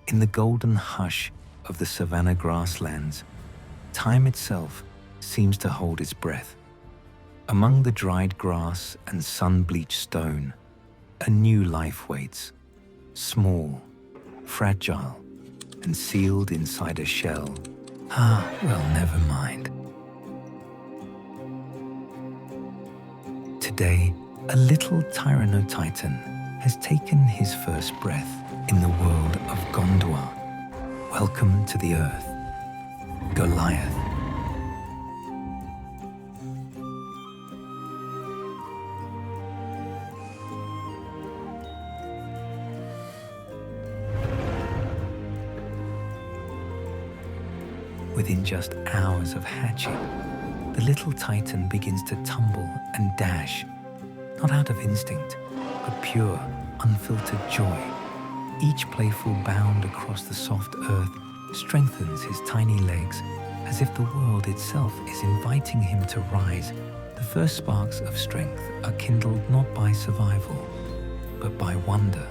In the golden hush of the savanna grasslands, time itself seems to hold its breath. Among the dried grass and sun-bleached stone, a new life waits, small, fragile, and sealed inside a shell. Well, never mind. Today, a little TyrannoTITAN has taken his first breath in the world of Gondor. Welcome to the Earth, Goliath. Within just hours of hatching, the little Titan begins to tumble and dash, not out of instinct, but pure, unfiltered joy. Each playful bound across the soft earth strengthens his tiny legs, as if the world itself is inviting him to rise. The first sparks of strength are kindled not by survival, but by wonder.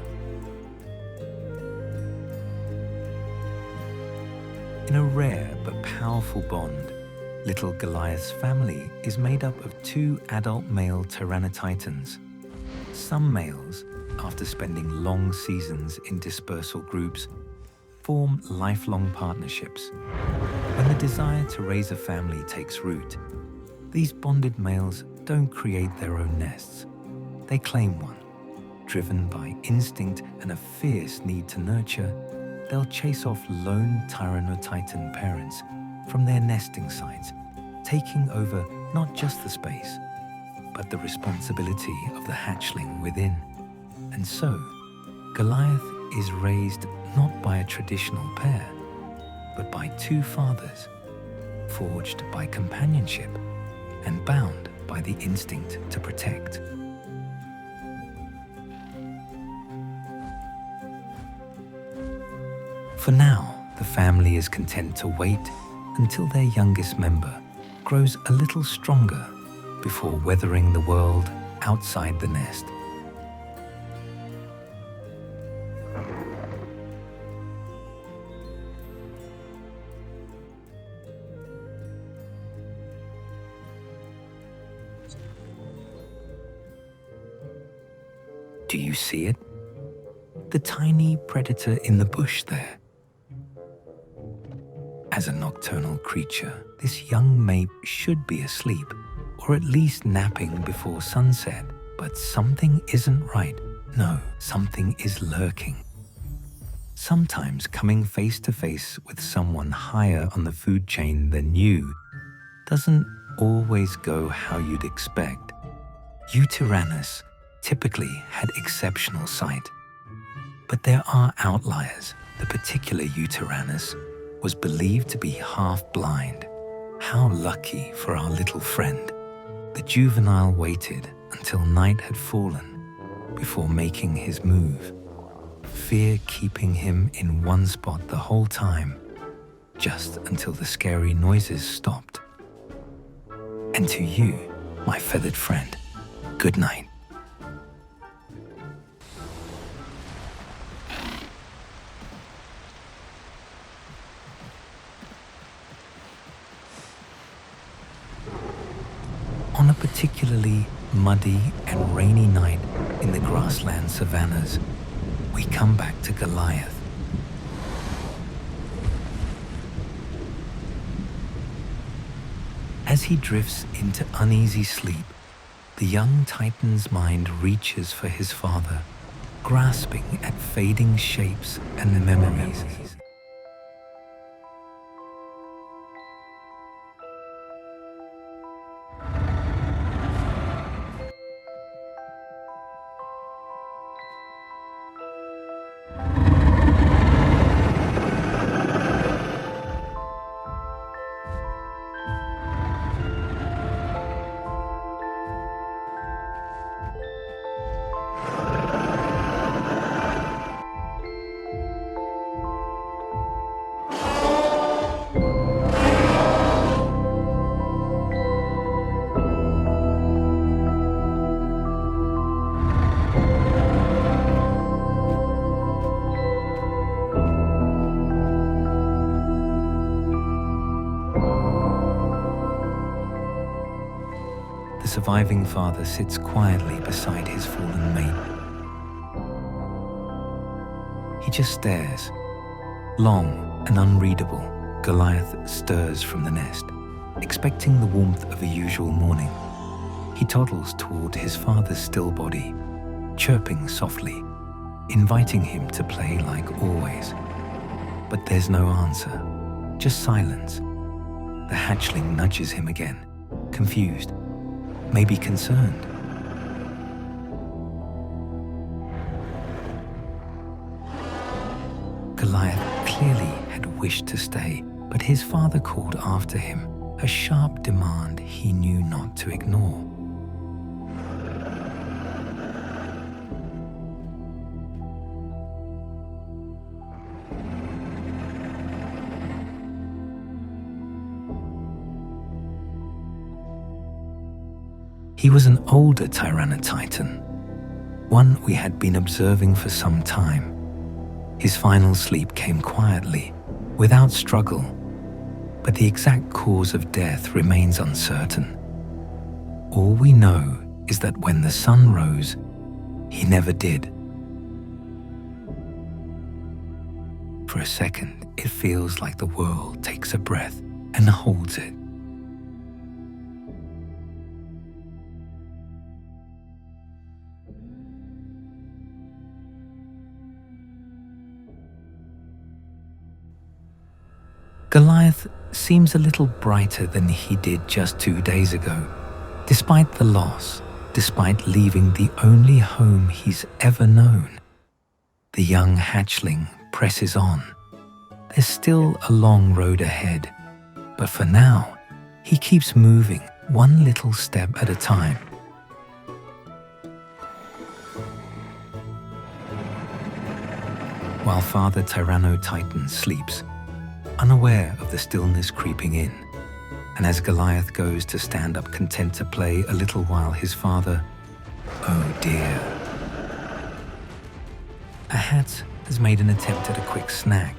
In a rare but powerful bond, little Goliath's family is made up of 2 adult male TyrannoTITANs. Some males, after spending long seasons in dispersal groups, form lifelong partnerships. When the desire to raise a family takes root, these bonded males don't create their own nests. They claim one. Driven by instinct and a fierce need to nurture, they'll chase off lone TyrannoTITAN parents from their nesting sites, taking over not just the space, but the responsibility of the hatchling within. And so, Goliath is raised not by a traditional pair, but by 2 fathers, forged by companionship and bound by the instinct to protect. For now, the family is content to wait until their youngest member grows a little stronger before weathering the world outside the nest. Do you see it? The tiny predator in the bush there. As a nocturnal creature, this young mate should be asleep, or at least napping before sunset. But something isn't right. No, something is lurking. Sometimes coming face to face with someone higher on the food chain than you doesn't always go how you'd expect. Tyrannus typically had exceptional sight. But there are outliers. The particular Tyrannus was believed to be half-blind. How lucky for our little friend. The juvenile waited until night had fallen before making his move, fear keeping him in one spot the whole time, just until the scary noises stopped. And to you, my feathered friend, good night. On a particularly muddy and rainy night in the grassland savannas, we come back to Goliath. As he drifts into uneasy sleep, the young Titan's mind reaches for his father, grasping at fading shapes and memories. The surviving father sits quietly beside his fallen mate. He just stares. Long and unreadable, Goliath stirs from the nest, expecting the warmth of a usual morning. He toddles toward his father's still body, chirping softly, inviting him to play like always. But there's no answer, just silence. The hatchling nudges him again, confused, maybe concerned. Goliath clearly had wished to stay, but his father called after him, a sharp demand he knew not to ignore. He was an older Tyrannotitan, one we had been observing for some time. His final sleep came quietly, without struggle, but the exact cause of death remains uncertain. All we know is that when the sun rose, he never did. For a second, it feels like the world takes a breath and holds it. Goliath seems a little brighter than he did just 2 days ago. Despite the loss, despite leaving the only home he's ever known, the young hatchling presses on. There's still a long road ahead, but for now, he keeps moving one little step at a time. While Father TyrannoTITAN sleeps, unaware of the stillness creeping in, and as Goliath goes to stand up content to play a little while his father, oh dear. A hat has made an attempt at a quick snack.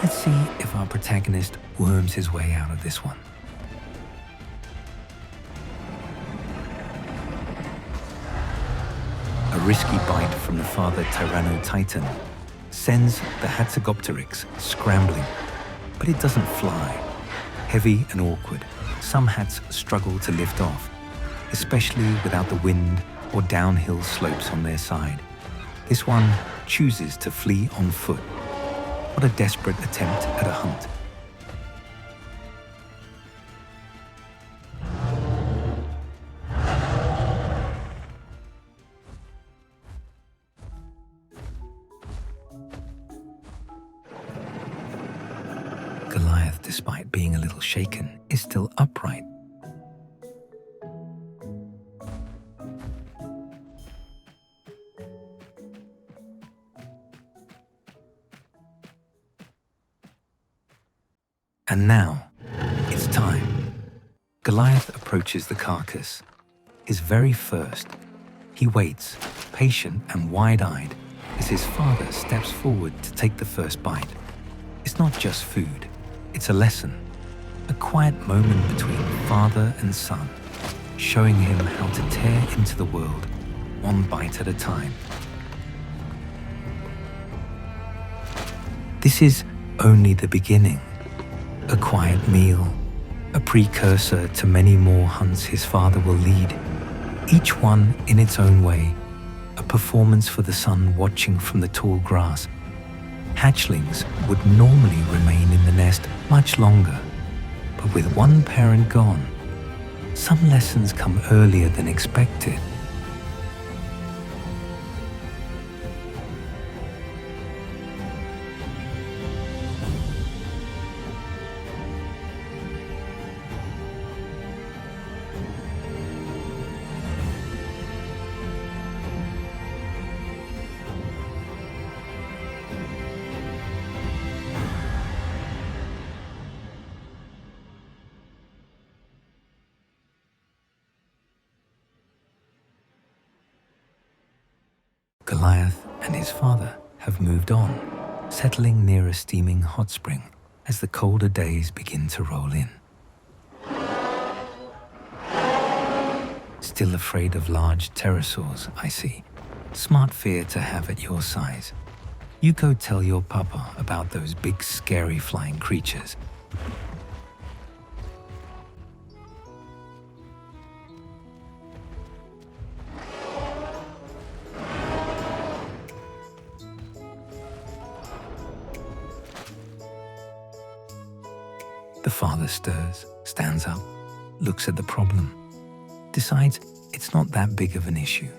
Let's see if our protagonist worms his way out of this one. A risky bite from the father TyrannoTITAN sends the Hatzegopteryx scrambling, but it doesn't fly. Heavy and awkward, some hats struggle to lift off, especially without the wind or downhill slopes on their side. This one chooses to flee on foot. What a desperate attempt at a hunt. Goliath, despite being a little shaken, is still upright. And now, it's time. Goliath approaches the carcass. His very first. He waits, patient and wide-eyed, as his father steps forward to take the first bite. It's not just food. It's a lesson, a quiet moment between father and son, showing him how to tear into the world, one bite at a time. This is only the beginning, a quiet meal, a precursor to many more hunts his father will lead, each one in its own way, a performance for the son watching from the tall grass. Hatchlings would normally remain in the nest much longer, but with one parent gone, some lessons come earlier than expected. Goliath and his father have moved on, settling near a steaming hot spring as the colder days begin to roll in. Still afraid of large pterosaurs, I see. Smart fear to have at your size. You go tell your papa about those big scary flying creatures. The father stirs, stands up, looks at the problem, decides it's not that big of an issue.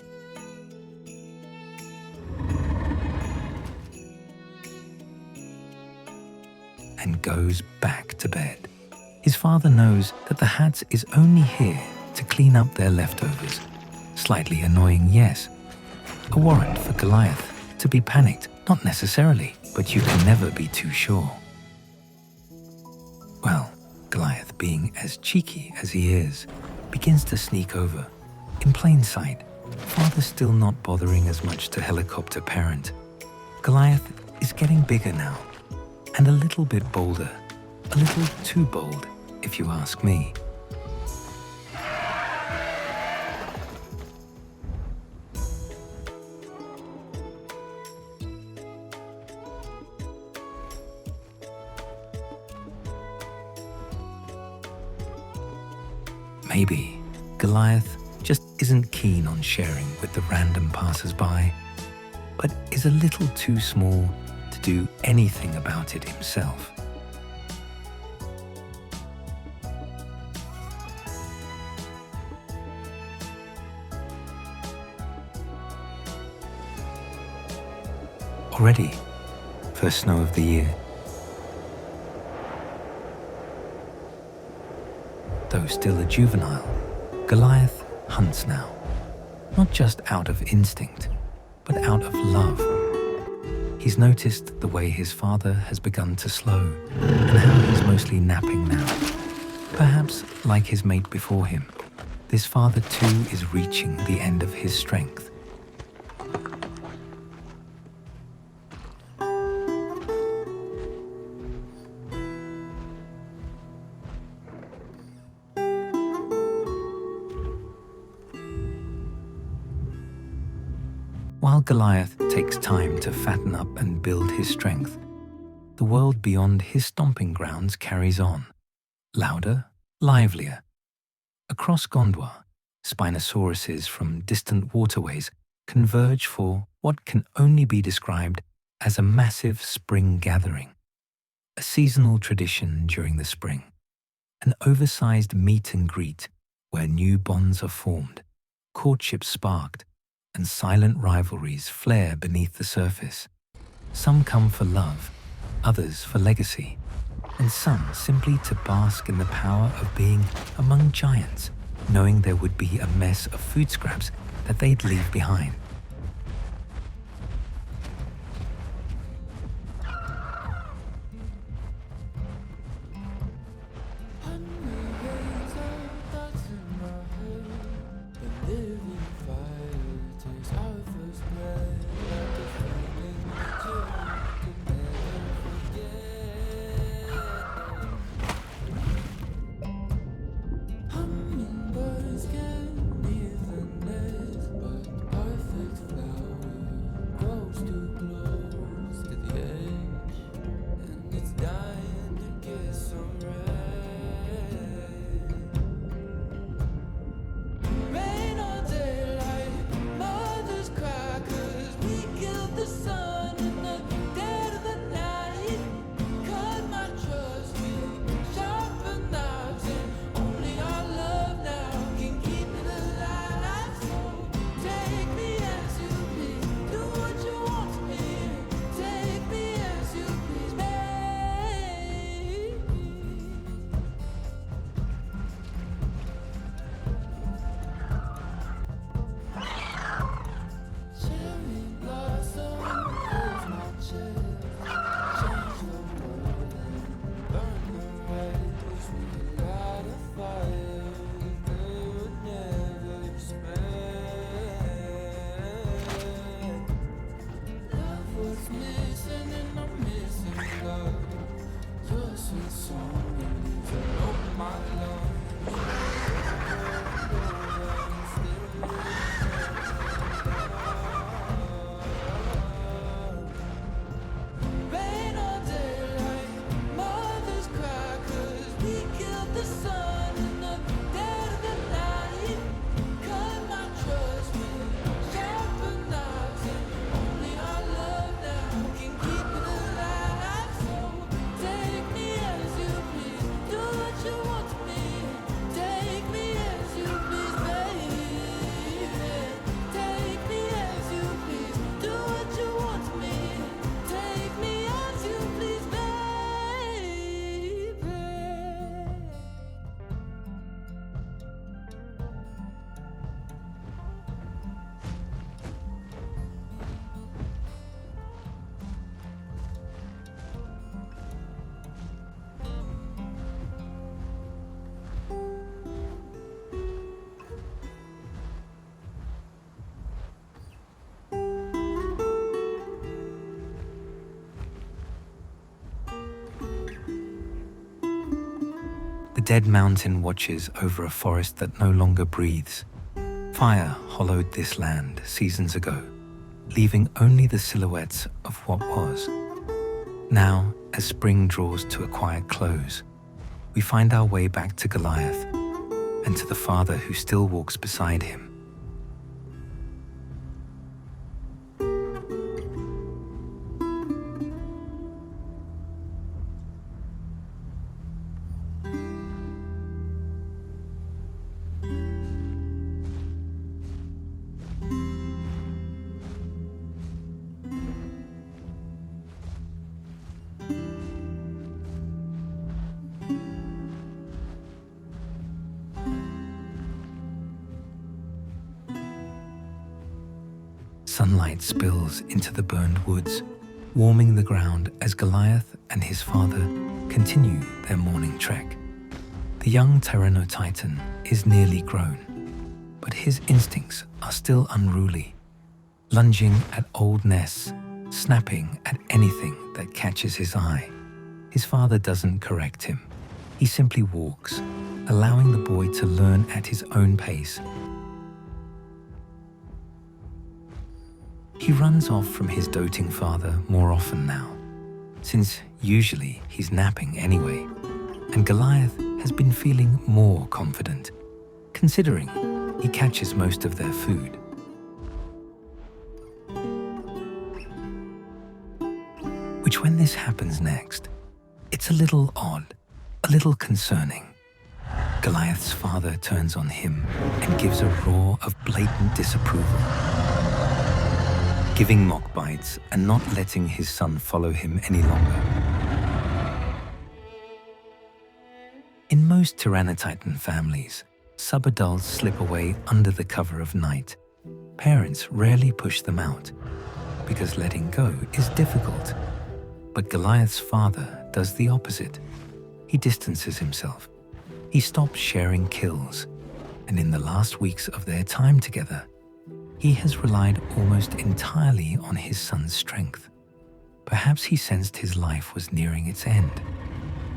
And goes back to bed. His father knows that the hat is only here to clean up their leftovers. Slightly annoying, yes. A warrant for Goliath to be panicked, not necessarily, but you can never be too sure. Well, Goliath, being as cheeky as he is, begins to sneak over. In plain sight, father still not bothering as much to helicopter parent. Goliath is getting bigger now, and a little bit bolder. A little too bold, if you ask me. Maybe Goliath just isn't keen on sharing with the random passers-by, but is a little too small to do anything about it himself. Already, first snow of the year. Though still a juvenile, Goliath hunts now, not just out of instinct, but out of love. He's noticed the way his father has begun to slow, and how he's mostly napping now. Perhaps, like his mate before him, this father too is reaching the end of his strength. While Goliath takes time to fatten up and build his strength, the world beyond his stomping grounds carries on, louder, livelier. Across Gondwa, Spinosauruses from distant waterways converge for what can only be described as a massive spring gathering, a seasonal tradition during the spring, an oversized meet and greet where new bonds are formed, courtships sparked, and silent rivalries flare beneath the surface. Some come for love, others for legacy, and some simply to bask in the power of being among giants, knowing there would be a mess of food scraps that they'd leave behind. dead mountain watches over a forest that no longer breathes. Fire hollowed this land seasons ago, leaving only the silhouettes of what was. Now, as spring draws to a quiet close, we find our way back to Goliath and to the father who still walks beside him. Sunlight spills into the burned woods, warming the ground as Goliath and his father continue their morning trek. The young TyrannoTITAN is nearly grown, but his instincts are still unruly, lunging at old nests, snapping at anything that catches his eye. His father doesn't correct him. He simply walks, allowing the boy to learn at his own pace. He runs off from his doting father more often now, since usually he's napping anyway, and Goliath has been feeling more confident, considering he catches most of their food. Which, when this happens next, it's a little odd, a little concerning. Goliath's father turns on him and gives a roar of blatant disapproval, giving mock bites and not letting his son follow him any longer. In most TyrannoTITAN families, subadults slip away under the cover of night. Parents rarely push them out, because letting go is difficult. But Goliath's father does the opposite. He distances himself. He stops sharing kills, and in the last weeks of their time together, he has relied almost entirely on his son's strength. Perhaps he sensed his life was nearing its end,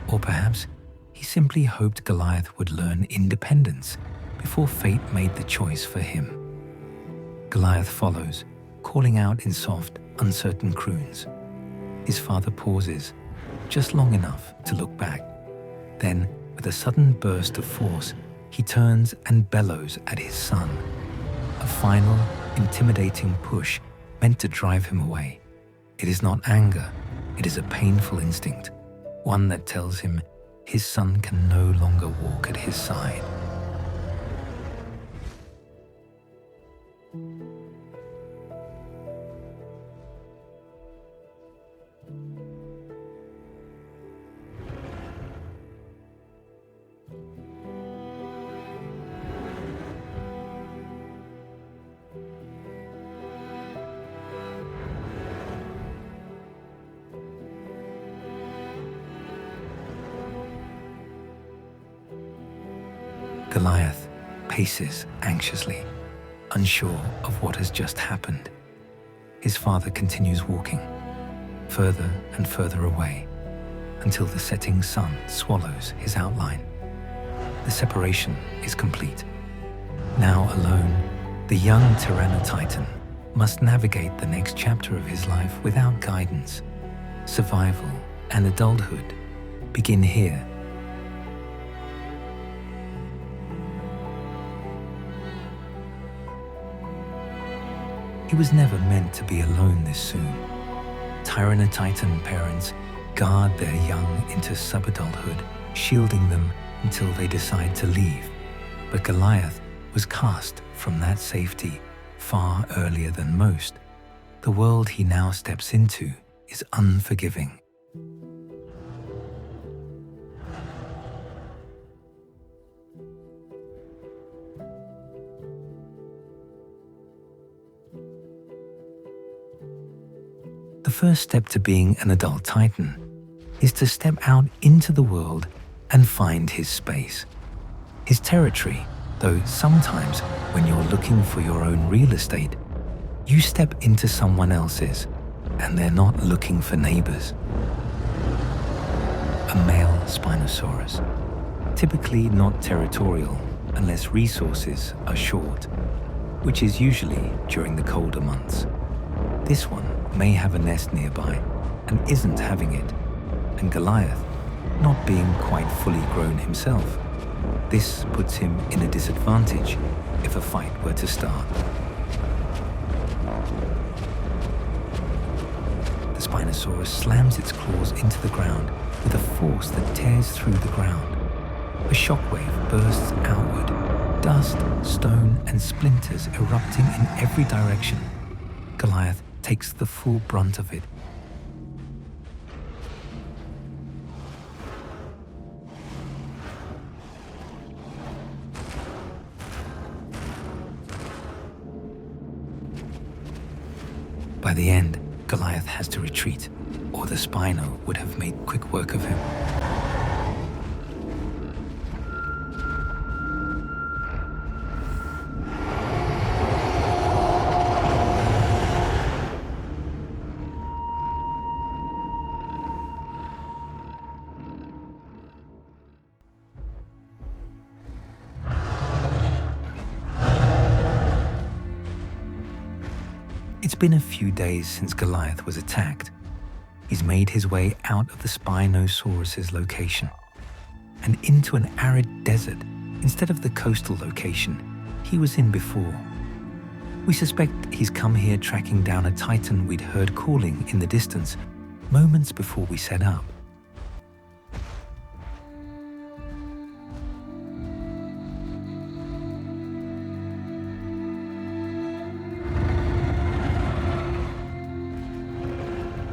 or perhaps he simply hoped Goliath would learn independence before fate made the choice for him. Goliath follows, calling out in soft, uncertain croons. His father pauses, just long enough to look back. Then, with a sudden burst of force, he turns and bellows at his son. A final, intimidating push meant to drive him away. It is not anger, it is a painful instinct, one that tells him his son can no longer walk at his side. Goliath paces anxiously, unsure of what has just happened. His father continues walking, further and further away, until the setting sun swallows his outline. The separation is complete. Now alone, the young TyrannoTITAN must navigate the next chapter of his life without guidance. Survival and adulthood begin here. He was never meant to be alone this soon. TyrannoTITAN parents guard their young into subadulthood, shielding them until they decide to leave. But Goliath was cast from that safety far earlier than most. The world he now steps into is unforgiving. The first step to being an adult Titan is to step out into the world and find his space, his territory, though sometimes when you're looking for your own real estate, you step into someone else's and they're not looking for neighbors. A male Spinosaurus, typically not territorial unless resources are short, which is usually during the colder months. This one may have a nest nearby and isn't having it, and Goliath not being quite fully grown himself. This puts him in a disadvantage if a fight were to start. The Spinosaurus slams its claws into the ground with a force that tears through the ground. A shockwave bursts outward, dust, stone, and splinters erupting in every direction. Goliath takes the full brunt of it. By the end, Goliath has to retreat, or the Spino would have made quick work of him. It's been a few days since Goliath was attacked. He's made his way out of the Spinosaurus's location and into an arid desert instead of the coastal location he was in before. We suspect he's come here tracking down a titan we'd heard calling in the distance moments before we set up.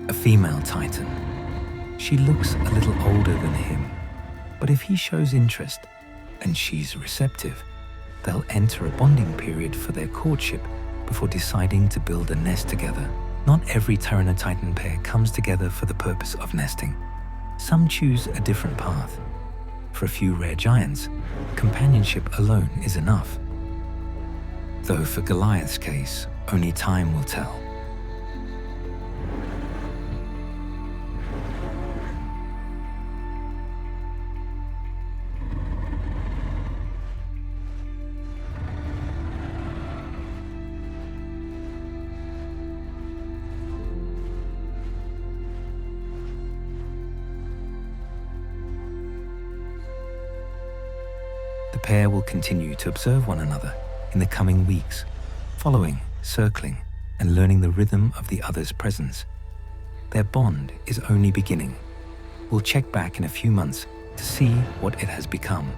A female titan. She looks a little older than him, but if he shows interest and she's receptive, they'll enter a bonding period for their courtship before deciding to build a nest together. Not every TyrannoTITAN pair comes together for the purpose of nesting. Some choose a different path. For a few rare giants, companionship alone is enough. Though for Goliath's case, only time will tell. The pair will continue to observe one another in the coming weeks, following, circling, and learning the rhythm of the other's presence. Their bond is only beginning. We'll check back in a few months to see what it has become.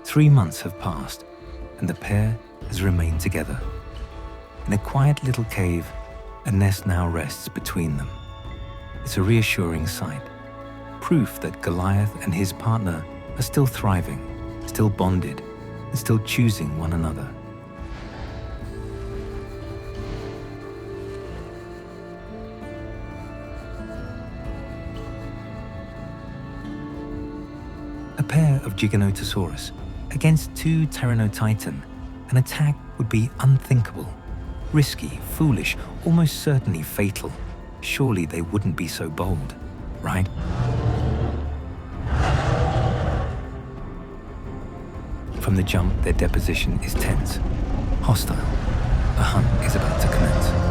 Three months have passed, and the pair has remained together. In a quiet little cave, a nest now rests between them. It's a reassuring sight, proof that Goliath and his partner are still thriving, still bonded, and still choosing one another. A pair of Giganotosaurus against two TyrannoTITAN, an attack would be unthinkable, risky, foolish, almost certainly fatal. Surely they wouldn't be so bold, right? From the jump, their deposition is tense, hostile. A hunt is about to commence.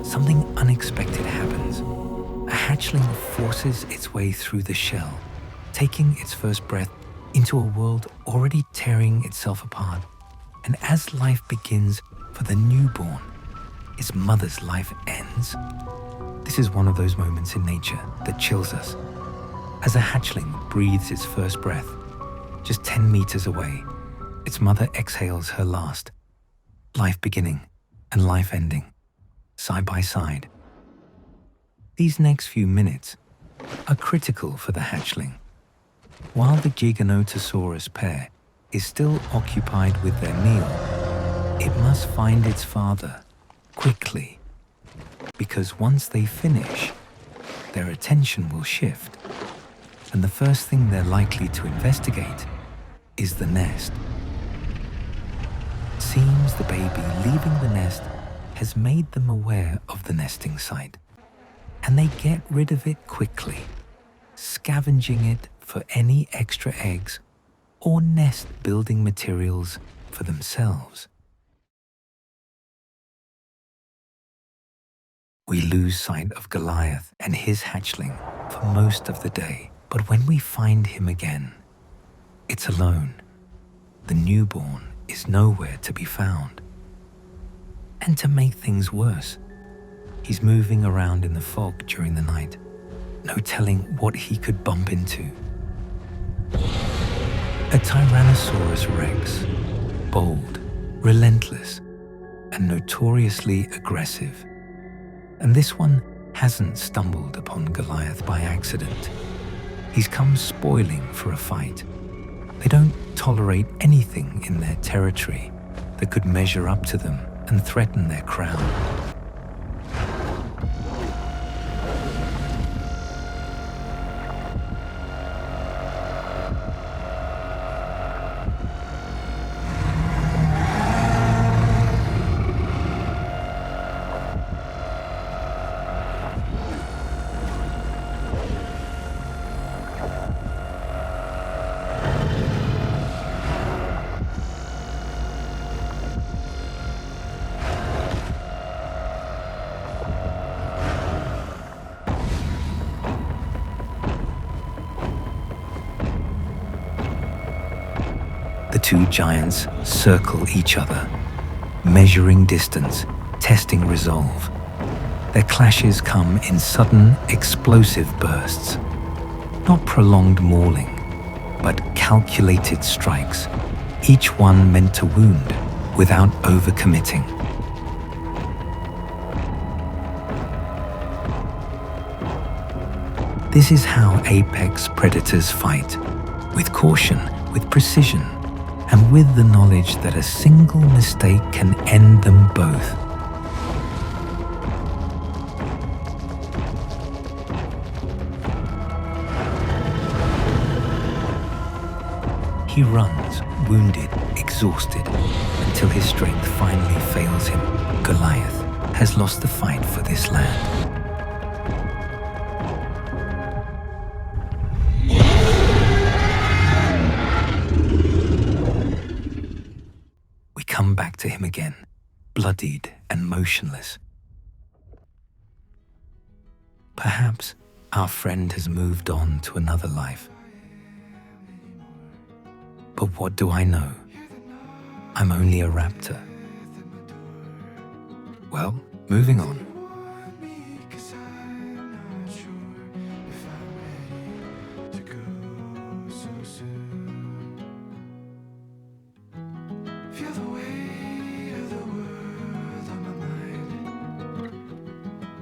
Something unexpected happens. A hatchling forces its way through the shell, taking its first breath into a world already tearing itself apart. And as life begins for the newborn, its mother's life ends. This is one of those moments in nature that chills us. As a hatchling breathes its first breath, just 10 meters away, Its mother exhales her last, life beginning and life ending, side by side. These next few minutes are critical for the hatchling. While the Giganotosaurus pair is still occupied with their meal, it must find its father quickly, because once they finish, their attention will shift, and the first thing they're likely to investigate is the nest. It seems the baby leaving the nest has made them aware of the nesting site, and they get rid of it quickly, scavenging it for any extra eggs or nest building materials for themselves. We lose sight of Goliath and his hatchling for most of the day, but when we find him again, it's alone. The newborn is nowhere to be found. And to make things worse, he's moving around in the fog during the night, no telling what he could bump into. A Tyrannosaurus rex, bold, relentless, and notoriously aggressive. And this one hasn't stumbled upon Goliath by accident. He's come spoiling for a fight. They don't tolerate anything in their territory that could measure up to them and threaten their crown. The two giants circle each other, measuring distance, testing resolve. Their clashes come in sudden, explosive bursts. Not prolonged mauling, but calculated strikes, each one meant to wound without overcommitting. This is how apex predators fight, with caution, with precision, and with the knowledge that a single mistake can end them both. He runs, wounded, exhausted, until his strength finally fails him. Goliath has lost the fight for this land. Come back to him again, bloodied and motionless. Perhaps our friend has moved on to another life. But what do I know? I'm only a raptor. Well, moving on. Feel the weight of the world on my mind.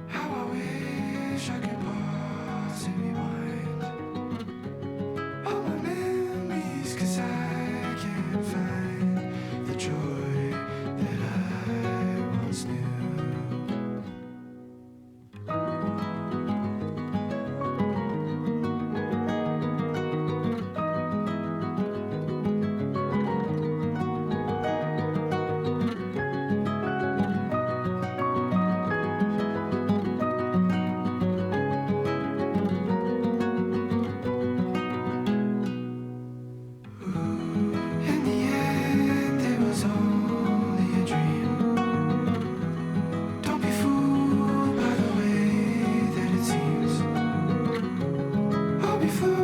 How I wish I could pause and rewind all my memories, 'cause I can't find the joy that I once knew. Before